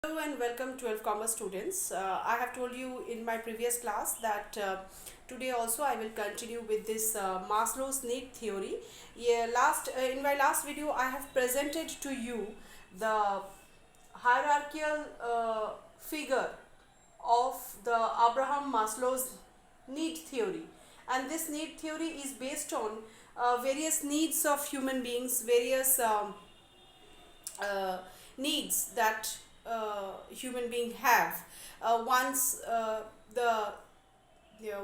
Hello and welcome 12 commerce students. I have told you in my previous class that today also I will continue with this Maslow's need theory. In my last video I have presented to you the hierarchical figure of the Abraham Maslow's need theory, and this need theory is based on various needs of human beings, various needs that human being have. Once the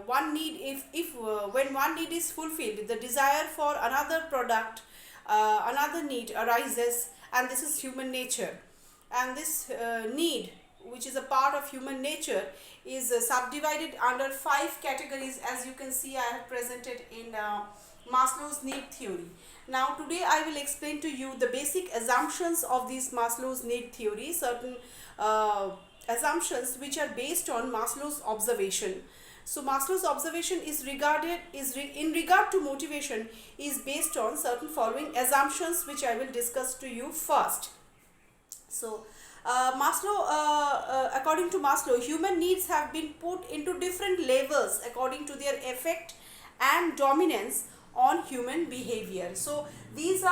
one need, if when one need is fulfilled, the desire for another product, another need arises, and this is human nature. And this need, which is a part of human nature, is subdivided under 5 categories, as you can see I have presented in Maslow's need theory. Now today I will explain to you the basic assumptions of this Maslow's need theory, certain assumptions which are based on Maslow's observation. So Maslow's observation is in regard to motivation is based on certain following assumptions, which I will discuss to you first. So according to Maslow, human needs have been put into different levels according to their effect and dominance on human behavior. So these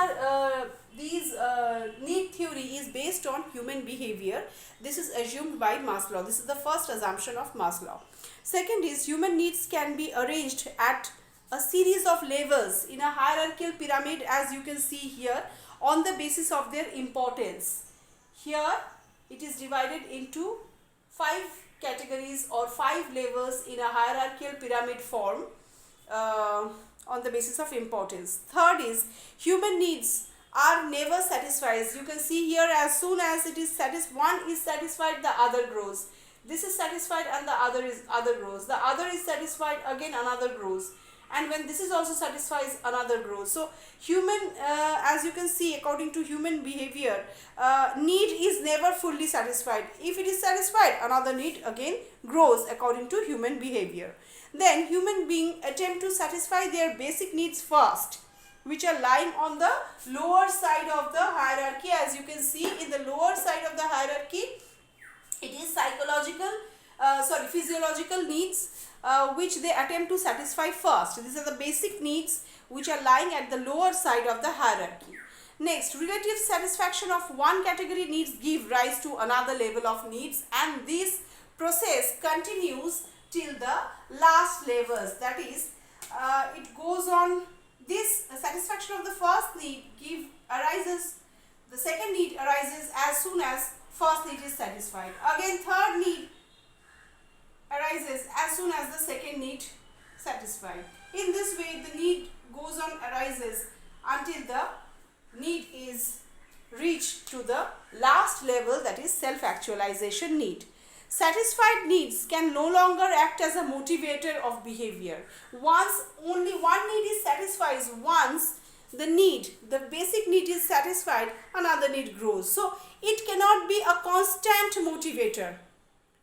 need theory is based on human behavior. This is assumed by Maslow. This is the first assumption of Maslow. Second is human needs can be arranged at a series of levels in a hierarchical pyramid, as you can see here, on the basis of their importance. Here it is divided into 5 categories or 5 levels in a hierarchical pyramid form on the basis of importance. Third is human needs are never satisfied. You can see here, as soon as it is one is satisfied, the other grows. This is satisfied and the other grows. The other is satisfied, again another grows. And when this is also satisfies, another grows. So human, as you can see, according to human behavior, need is never fully satisfied. If it is satisfied, another need again grows according to human behavior. Then human beings attempt to satisfy their basic needs first, which are lying on the lower side of the hierarchy. As you can see, in the lower side of the hierarchy, it is physiological needs which they attempt to satisfy first. These are the basic needs which are lying at the lower side of the hierarchy. Next, relative satisfaction of one category needs give rise to another level of needs, and this process continues till the last levels. That is, it goes on. This satisfaction of the first need the second need arises as soon as first need is satisfied. Again, third need arises as soon as the second need satisfied. In this way, the need goes on arises until the need is reached to the last level, that is self-actualization need. Satisfied needs can no longer act as a motivator of behavior. Once only one need is satisfied, once the basic need is satisfied, another need grows. So it cannot be a constant motivator.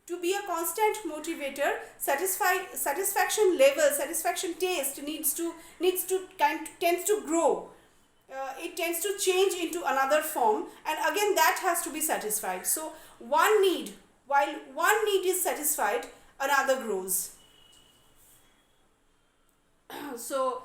To be a constant motivator, satisfaction level, satisfaction taste tends to grow. It tends to change into another form, and again that has to be satisfied. So while one need is satisfied, another grows. So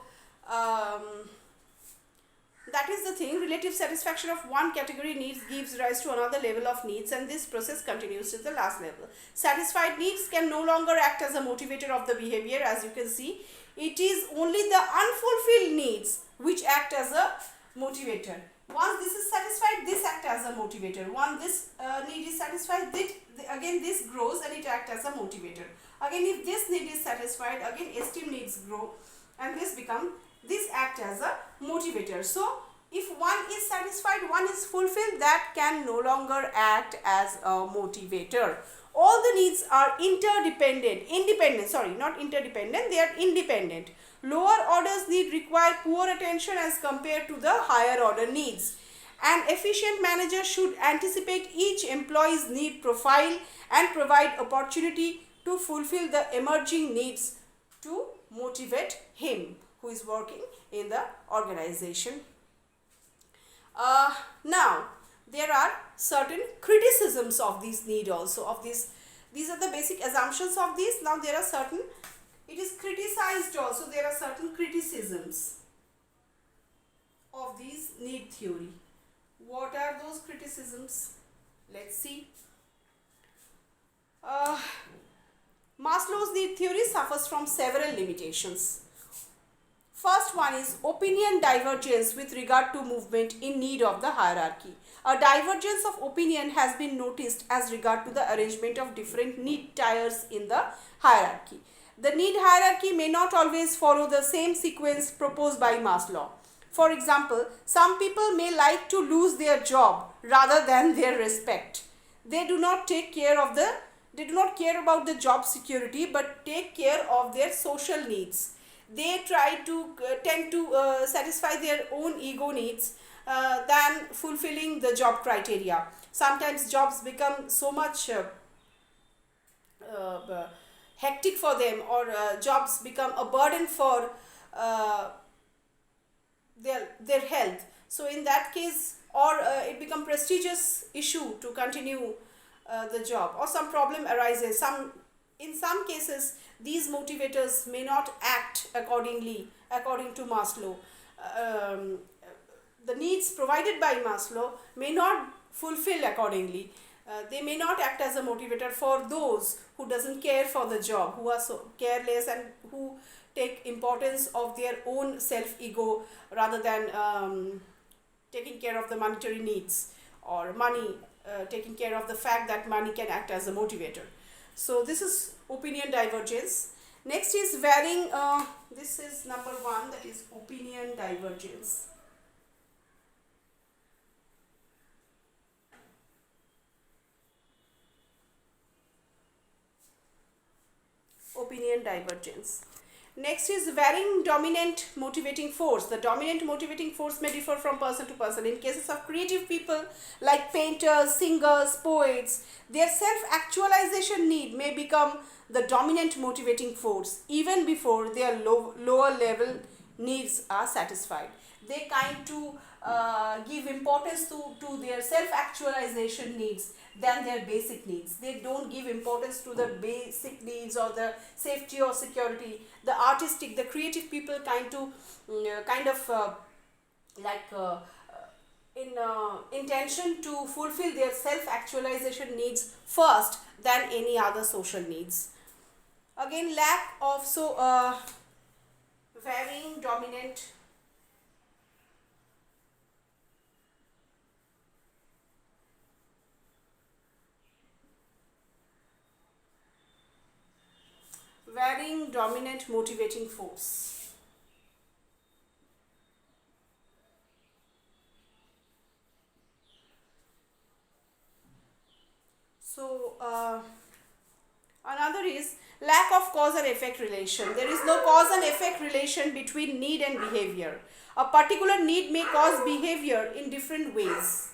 that is the thing. Relative satisfaction of one category needs gives rise to another level of needs, and this process continues to the last level. Satisfied needs can no longer act as a motivator of the behavior. As you can see, it is only the unfulfilled needs which act as a motivator. Once this is satisfied, this acts as a motivator. Once this need is satisfied, again this grows and it acts as a motivator. Again, if this need is satisfied, again esteem needs grow, and this act as a motivator. So if one is satisfied, one is fulfilled, that can no longer act as a motivator. All the needs are independent, they are independent. Lower orders need require poor attention as compared to the higher order needs. An efficient manager should anticipate each employee's need profile and provide opportunity to fulfill the emerging needs to motivate him who is working in the organization. Now, there are certain criticisms of this need also, of this. These are the basic assumptions of this. Now there are certain, it is criticized also, there are certain criticisms of this need theory. What are those criticisms? Let's see. Maslow's need theory suffers from several limitations. First one is opinion divergence with regard to movement in need of the hierarchy. A divergence of opinion has been noticed as regard to the arrangement of different need tiers in the hierarchy. The need hierarchy may not always follow the same sequence proposed by Maslow. For example, some people may like to lose their job rather than their respect. They do not care about the job security, but take care of their social needs. They tend to satisfy their own ego needs than fulfilling the job criteria. Sometimes jobs become so much hectic for them, or jobs become a burden for their health. So in that case, or it become prestigious issue to continue the job, or some problem arises. In some cases, these motivators may not act according to Maslow. The needs provided by Maslow may not fulfill accordingly. They may not act as a motivator for those who doesn't care for the job, who are so careless and who take importance of their own self-ego rather than taking care of the monetary needs, or money, taking care of the fact that money can act as a motivator. So this is opinion divergence. Next is varying, this is number one, that is opinion divergence. Opinion divergence. Next is varying dominant motivating force. The dominant motivating force may differ from person to person. In cases of creative people like painters, singers, poets, their self-actualization need may become the dominant motivating force even before their lower level needs are satisfied. They kind to give importance to their self-actualization needs than their basic needs. They don't give importance to the basic needs or the safety or security. The artistic, the creative people intention to fulfill their self-actualization needs first than any other social needs. Again, lack of varying dominant motivating force. So another is lack of cause and effect relation. There is no cause and effect relation between need and behavior. A particular need may cause behavior in different ways.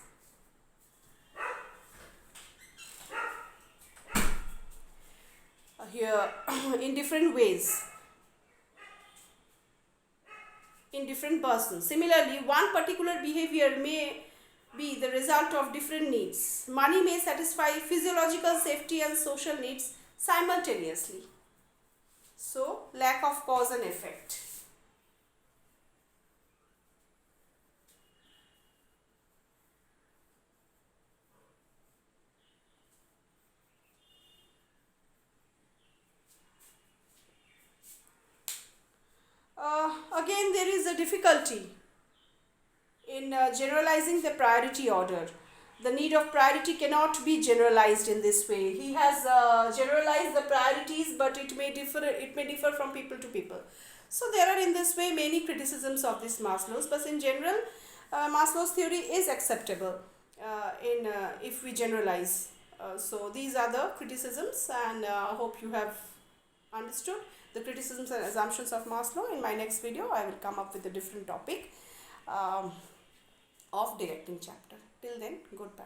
Here in different ways in different persons. Similarly, one particular behavior may be the result of different needs. Money may satisfy physiological, safety and social needs simultaneously. So, lack of cause and effect. Again, there is a difficulty in generalizing the priority order. The need of priority cannot be generalized in this way. He has generalized the priorities, but it may differ from people to people. So there are in this way many criticisms of this Maslow's, but in general, Maslow's theory is acceptable if we generalize. So these are the criticisms, and I hope you have understood the criticisms and assumptions of Maslow. In my next video, I will come up with a different topic of directing chapter. Till then, goodbye.